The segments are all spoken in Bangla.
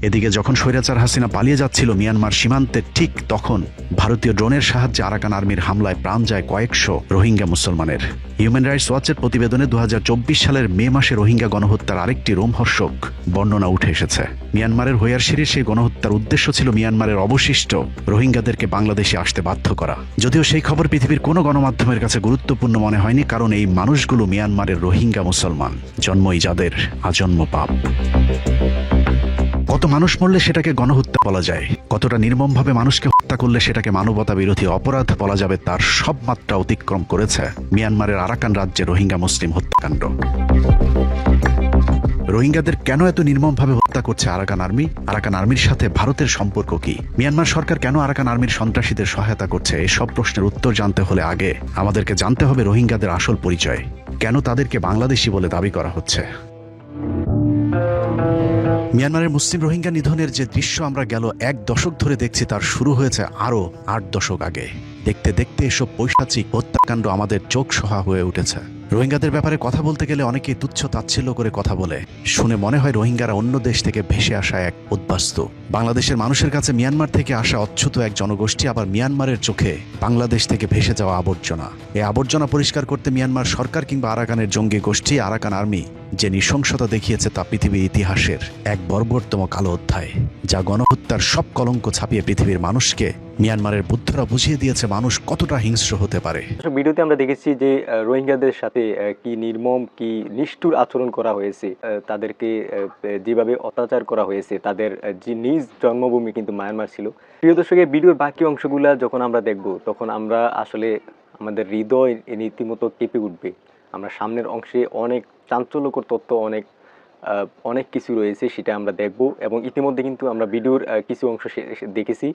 এদিকে যখন স্বৈরাচার হাসিনা পালিয়ে যাচ্ছিল মিয়ানমার সীমান্তে, ঠিক তখন ভারতীয় ড্রোনের সাহায্যে আরাকান আর্মির হামলায় প্রাণ যায় কয়েকশো রোহিঙ্গা মুসলমানের। হিউম্যান রাইটস ওয়াচের প্রতিবেদনে 2024 সালের মে মাসে রোহিঙ্গা গণহত্যার আরেকটি রোমহর্ষক বর্ণনা উঠে এসেছে। মিয়ানমারের হোয়ারশিরির সেই গণহত্যার উদ্দেশ্য ছিল মিয়ানমারের অবশিষ্ট রোহিঙ্গাদেরকে বাংলাদেশে আসতে বাধ্য করা। যদিও সেই খবর পৃথিবীর কোনো গণমাধ্যমের কাছে গুরুত্বপূর্ণ মনে হয়নি, কারণ এই মানুষগুলো মিয়ানমারের রোহিঙ্গা মুসলমান, জন্মই যাদের আজন্ম পাপ। কত মানুষ মরলে সেটাকে গণহত্যা বলা যায়, কতটা নির্মমভাবে মানুষকে হত্যা করলে সেটাকে মানবতা বিরোধী অপরাধ বলা যাবে, তার সব মাত্রা অতিক্রম করেছে মিয়ানমারের আরাকান রাজ্যে রোহিঙ্গা মুসলিম হত্যাকাণ্ড। রোহিঙ্গাদের কেন এত নির্মমভাবে হত্যা করছে আরাকান আর্মি? আরাকান আর্মির সাথে ভারতের সম্পর্ক কি? মিয়ানমার সরকার কেন আরাকান আর্মির সন্ত্রাসীদের সহায়তা করছে? এসব প্রশ্নের উত্তর জানতে হলে আগে আমাদেরকে জানতে হবে রোহিঙ্গাদের আসল পরিচয়। কেন তাদেরকে বাংলাদেশি বলে দাবি করা হচ্ছে? মিয়ানমারের মুসলিম রোহিঙ্গা নিধনের যে দৃশ্য আমরা গেল 1 দশক ধরে দেখছি, তার শুরু হয়েছে আরও 8 দশক আগে। দেখতে দেখতে এসব পৈশাচিক হত্যাকাণ্ড আমাদের চোখ সহা হয়ে উঠেছে। রোহিঙ্গাদের ব্যাপারে কথা বলতে গেলে অনেকেই তুচ্ছ তাচ্ছিল্য করে কথা বলে। শুনে মনে হয় রোহিঙ্গারা অন্য দেশ থেকে ভেসে আসা এক উদ্বাস্তু। বাংলাদেশের মানুষের কাছে মিয়ানমার থেকে আসা অচ্যুত এক জনগোষ্ঠী, আবার মিয়ানমারের চোখে বাংলাদেশ থেকে ভেসে যাওয়া আবর্জনা। এই আবর্জনা পরিষ্কার করতে মিয়ানমার সরকার কিংবা আরাকানের জঙ্গি গোষ্ঠী আরাকান আর্মি যে নৃশংসতা দেখিয়েছে, তা পৃথিবীর ইতিহাসের এক বর্বরতম কালো অধ্যায়, যা গণহত্যার সব কলঙ্ক ছাপিয়ে পৃথিবীর মানুষকে, মিয়ানমারের বুদ্ধরা বুঝিয়ে দিয়েছে মানুষ কতটা হিংস্র হতে পারে। ভিডিওতে আমরা দেখেছি যে রোহিঙ্গাদের সাথে কি নির্মম, কি নিষ্ঠুর আচরণ করা হয়েছে, তাদেরকে যেভাবে অত্যাচার করা হয়েছে। তাদের যে নিজ জন্মভূমি কিন্তু মায়ানমার ছিল। প্রিয় দর্শক, ভিডিওর বাকি অংশগুলা যখন আমরা দেখব, তখন আমরা আসলে আমাদের হৃদয় রীতিমতো কেঁপে উঠবে। আমরা সামনের অংশে অনেক চাঞ্চল্যকর তথ্য, অনেক কিছু রয়েছে, সেটা আমরা দেখব। এবং ইতিমধ্যে কিন্তু আমরা ভিডিওর কিছু অংশ দেখেছি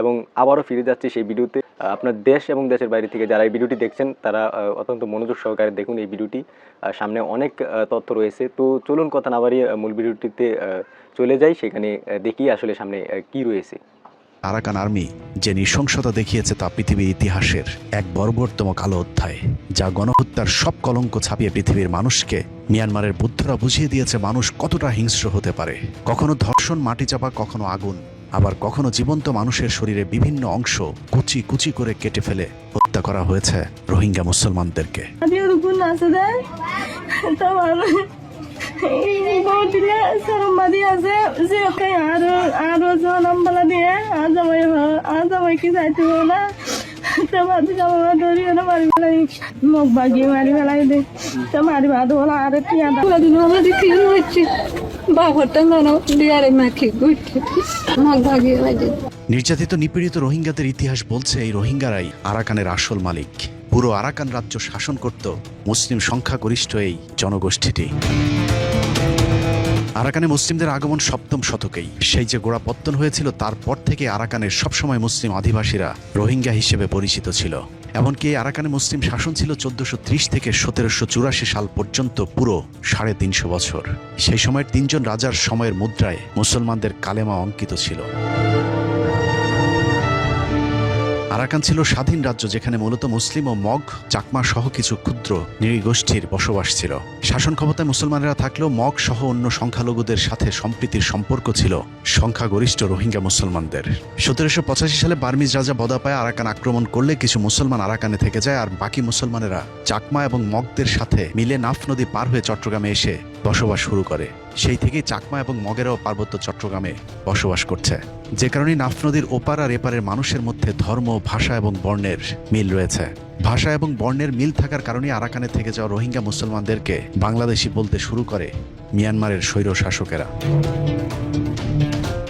এবং আবারও ফিরে যাচ্ছি সেই ভিডিওতে। আপনার দেশ এবং দেশের বাইরে থেকে যারা এই ভিডিওটি দেখছেন, তারা অত্যন্ত মনোযোগ সহকারে দেখুন এই ভিডিওটি। সামনে অনেক তথ্য রয়েছে। তো চলুন কথা না বাড়িয়ে মূল ভিডিওটিতে চলে যাই, সেখানে দেখি আসলে সামনে কি রয়েছে। আরাকান আর্মি যে নৃশংসতা দেখিয়েছে, তা পৃথিবীর ইতিহাসের এক বর্বরতম কালো অধ্যায়, যা গণহত্যার সব কলঙ্ক ছাপিয়ে পৃথিবীর মানুষকে, মিয়ানমারের বুদ্ধরা বুঝিয়ে দিয়েছে মানুষ কতটা হিংস্র হতে পারে। কখনো ধর্ষণ, মাটি চাপা, কখনো আগুন, আবার কখনো জীবন্ত মানুষের শরীরে বিভিন্ন অংশ কুচি কুচি করে কেটে ফেলে হত্যা করা হয়েছে রোহিঙ্গা মুসলমানদেরকে। নির্যাতিত নিপীড়িত রোহিঙ্গাদের ইতিহাস বলছে, এই রোহিঙ্গারাই আরাকানের আসল মালিক। পুরো আরাকান রাজ্য শাসন করত মুসলিম সংখ্যাগরিষ্ঠ এই জনগোষ্ঠীটি। আরাকানে মুসলিমদের আগমন 7ম শতকেই। সেই যে গোড়াপত্তন হয়েছিল, তারপর থেকে আরাকানের সবসময় মুসলিম আদিবাসীরা রোহিঙ্গা হিসেবে পরিচিত ছিল। এমনকি এই আরাকানে মুসলিম শাসন ছিল 1430 থেকে 1784 সাল পর্যন্ত, পুরো 350 বছর। সেই সময়ের 3 জন রাজার সময়ের মুদ্রায় মুসলমানদের কালেমা অঙ্কিত ছিল। আরাকান ছিল স্বাধীন রাজ্য, যেখানে মূলত মুসলিম ও মগ, চাকমা সহ কিছু ক্ষুদ্র নৃগোষ্ঠীর বসবাস ছিল। শাসন ক্ষমতায় মুসলমানেরা থাকলেও মগ সহ অন্য সংখ্যালঘুদের সাথে সম্প্রীতির সম্পর্ক ছিল সংখ্যাগরিষ্ঠ রোহিঙ্গা মুসলমানদের। 1785 সালে বার্মিজ রাজা বদাপায় আরাকান আক্রমণ করলে কিছু মুসলমান আরাকানে থেকে যায়, আর বাকি মুসলমানেরা চাকমা এবং মগদের সাথে মিলে নাফ নদী পার হয়ে চট্টগ্রামে এসে বসবাস শুরু করে। সেই থেকেই চাকমা এবং মগেরাও পার্বত্য চট্টগ্রামে বসবাস করছে। যে কারণে নাফ নদীর ওপার আর এপারের মানুষের মধ্যে ধর্ম, ভাষা এবং বর্ণের মিল রয়েছে। ভাষা এবং বর্ণের মিল থাকার কারণে আরাকানে থেকে যাওয়া রোহিঙ্গা মুসলমানদেরকে বাংলাদেশি বলতে শুরু করে মিয়ানমারের স্বৈর শাসকেরা।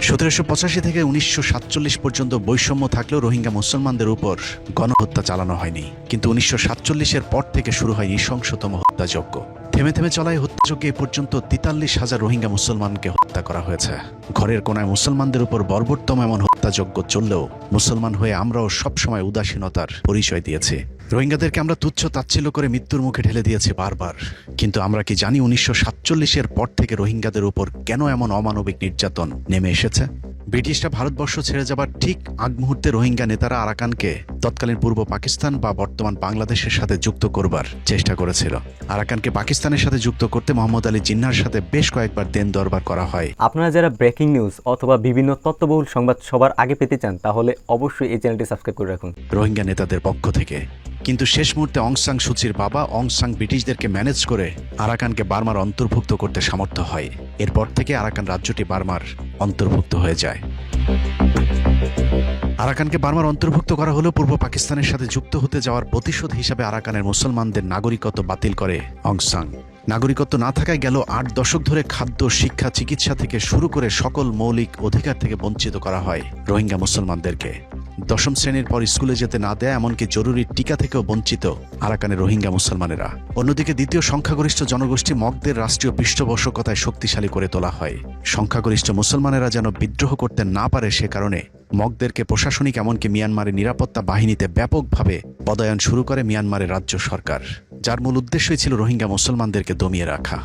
1785 থেকে 1947 পর্যন্ত বৈষম্য থাকলেও রোহিঙ্গা মুসলমানদের উপর গণহত্যা চালানো হয়নি। কিন্তু 1947-এর পর থেকে শুরু হয় নৃশংসতম হত্যাযজ্ঞ। থেমে থেমে চলায় হত্যাযজ্ঞে এ পর্যন্ত 43,000 রোহিঙ্গা মুসলমানকে হত্যা করা হয়েছে। ঘরের কোনায় মুসলমানদের উপর বর্বরতম এমন হত্যাযজ্ঞ চললেও মুসলমান হয়ে আমরাও সবসময় উদাসীনতার পরিচয় দিয়েছি। রোহিঙ্গাদেরকে আমরা তুচ্ছ তাচ্ছিল্য করে মৃত্যুর মুখে ঠেলে দিয়েছি বারবার। কিন্তু আমরা কি জানি 1947-এর পর থেকে রোহিঙ্গাদের উপর কেন এমন অমানবিক নির্যাতন নেমে এসেছে? ব্রিটিশরা ভারতবর্ষ ছেড়ে যাবার ঠিক আগ মুহূর্তে রোহিঙ্গা নেতারা আরাকানকে তৎকালীন পূর্ব পাকিস্তান বা বর্তমান বাংলাদেশের সাথে যুক্ত করবার চেষ্টা করেছিল। আরাকানকে পাকিস্তানের সাথে যুক্ত করতে মোহাম্মদ আলী জিন্নাহর সাথে বেশ কয়েকবার দেন দরবার করা হয়। আপনারা যারা ব্রেকিং নিউজ অথবা বিভিন্ন তথ্যবহুল সংবাদ সবার আগে পেতে চান তাহলে অবশ্যই এই চ্যানেলটি সাবস্ক্রাইব করে রাখুন। রোহিঙ্গা নেতাদের পক্ষ থেকে কিন্তু শেষ মুহূর্তে অং সান সুচির বাবা অং সান ব্রিটিশদেরকে ম্যানেজ করে আরাকানকে বার্মার অন্তর্ভুক্ত করতে সামর্থ্য হয়। এরপর থেকে আরাকান রাজ্যটি বার্মার অন্তর্ভুক্ত হয়ে যায়। আরাকানকে বার্মার অন্তর্ভুক্ত করা হলেও পূর্ব পাকিস্তানের সাথে যুক্ত হতে যাওয়ার প্রতিশোধ হিসাবে আরাকানের মুসলমানদের নাগরিকত্ব বাতিল করে অং সান। নাগরিকত্ব না থাকায় গেল ৮ দশক ধরে খাদ্য, শিক্ষা, চিকিৎসা থেকে শুরু করে সকল মৌলিক অধিকার থেকে বঞ্চিত করা হয় রোহিঙ্গা মুসলমানদেরকে। ১০ম শ্রেণীর পর স্কুলে যেতে না দেয়, এমনকি জরুরি টিকা থেকেও বঞ্চিত আরাকানের রোহিঙ্গা মুসলমানেরা। অন্যদিকে দ্বিতীয় সংখ্যাগরিষ্ঠ জনগোষ্ঠী মগদের রাষ্ট্রীয় পৃষ্ঠপোষকতায় শক্তিশালী করে তোলা হয়। সংখ্যাগরিষ্ঠ মুসলমানেরা যেন বিদ্রোহ করতে না পারে সে কারণে মগদেরকে প্রশাসনিক এমনকি মিয়ানমারের নিরাপত্তা বাহিনীতে ব্যাপকভাবে পদায়ন শুরু করে মিয়ানমারের রাজ্য সরকার, যার মূল উদ্দেশ্যই ছিল রোহিঙ্গা মুসলমানদেরকে দমিয়ে রাখা।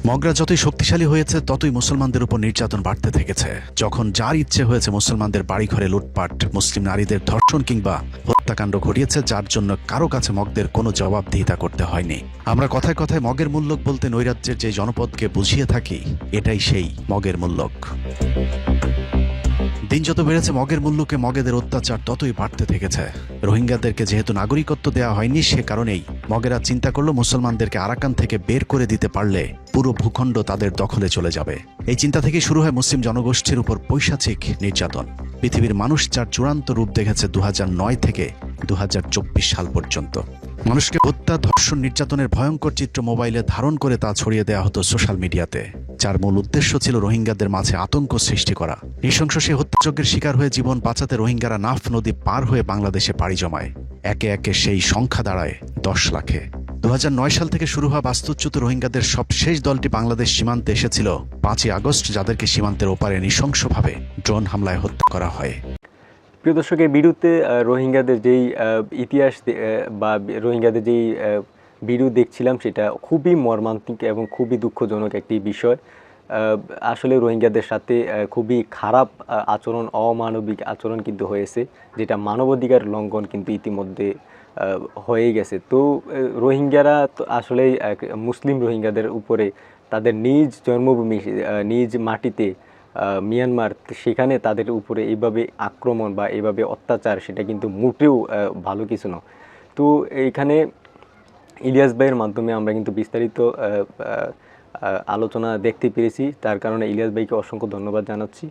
মগরা যতই শক্তিশালী হয়েছে ততই মুসলমানদের উপর নির্যাতন বাড়তে থেকেছে। যখন যার ইচ্ছে হয়েছে মুসলমানদের বাড়িঘরে লুটপাট, মুসলিম নারীদের ধর্ষণ কিংবা হত্যাকাণ্ড ঘটিয়েছে, যার জন্য কারো কাছে মগদের কোনো জবাবদিহিতা করতে হয়নি। আমরা কথায় কথায় মগের মূল্যক বলতে নৈরাজ্যের যে জনপদকে বুঝিয়ে থাকি, এটাই সেই মগের মূল্যক। দিন যত বেড়েছে মগের মূল্যকে মগেদের অত্যাচার ততই বাড়তে থেকেছে। রোহিঙ্গাদেরকে যেহেতু নাগরিকত্ব দেওয়া হয়নি, সে কারণেই মগেরা চিন্তা করল মুসলমানদেরকে আরাকান থেকে বের করে দিতে পারলে পুরো ভূখণ্ড তাদের দখলে চলে যাবে। এই চিন্তা থেকে শুরু হয় মুসলিম জনগোষ্ঠীর উপর পৈশাচিক নির্যাতন। পৃথিবীর মানুষ যার চূড়ান্ত রূপ দেখেছে ২০০৯ থেকে ২০২৪ সাল পর্যন্ত। মানুষকে হত্যা, ধর্ষণ, নির্যাতনের ভয়ঙ্কর চিত্র মোবাইলে ধারণ করে তা ছড়িয়ে দেওয়া হতো সোশ্যাল মিডিয়াতে, যার মূল উদ্দেশ্য ছিল রোহিঙ্গাদের মাঝে আতঙ্ক সৃষ্টি করা। নৃশংস সেই হত্যাযজ্ঞের শিকার হয়ে জীবন বাঁচাতে রোহিঙ্গারা নাফ নদী পার হয়ে বাংলাদেশে পাড়ি জমায়। একে একে সেই সংখ্যা দাঁড়ায় ১০ লাখে। ২০০৯ সাল থেকে শুরু হওয়া বাস্তুচ্যুত রোহিঙ্গাদের সবশেষ দলটি বাংলাদেশ সীমান্তে এসেছিল ৫ই আগস্ট, যাদেরকে সীমান্তের ওপারে নৃশংসভাবে ড্রোন হামলায় হত্যা করা হয়। প্রিয় দর্শক, এই ভিডিওতে রোহিঙ্গাদের যেই ইতিহাস বা রোহিঙ্গাদের যেই ভিডিও দেখছিলাম সেটা খুবই মর্মান্তিক এবং খুবই দুঃখজনক একটি বিষয়। আসলে রোহিঙ্গাদের সাথে খুবই খারাপ আচরণ, অমানবিক আচরণ কিন্তু হয়েছে, যেটা মানবাধিকার লঙ্ঘন কিন্তু ইতিমধ্যে হয়ে গেছে। তো রোহিঙ্গারা তো আসলেই মুসলিম রোহিঙ্গাদের উপরে তাদের নিজ জন্মভূমি, নিজ মাটিতে মিয়ানমার, সেখানে তাদের উপরে এইভাবে আক্রমণ বা এইভাবে অত্যাচার, সেটা কিন্তু মোটেও ভালো কিছু না। তো এইখানে ইলিয়াস ভাইয়ের মাধ্যমে আমরা কিন্তু বিস্তারিত আলোচনা দেখতে পেরেছি, তার কারণে ইলিয়াস ভাইকে অসংখ্য ধন্যবাদ জানাচ্ছি।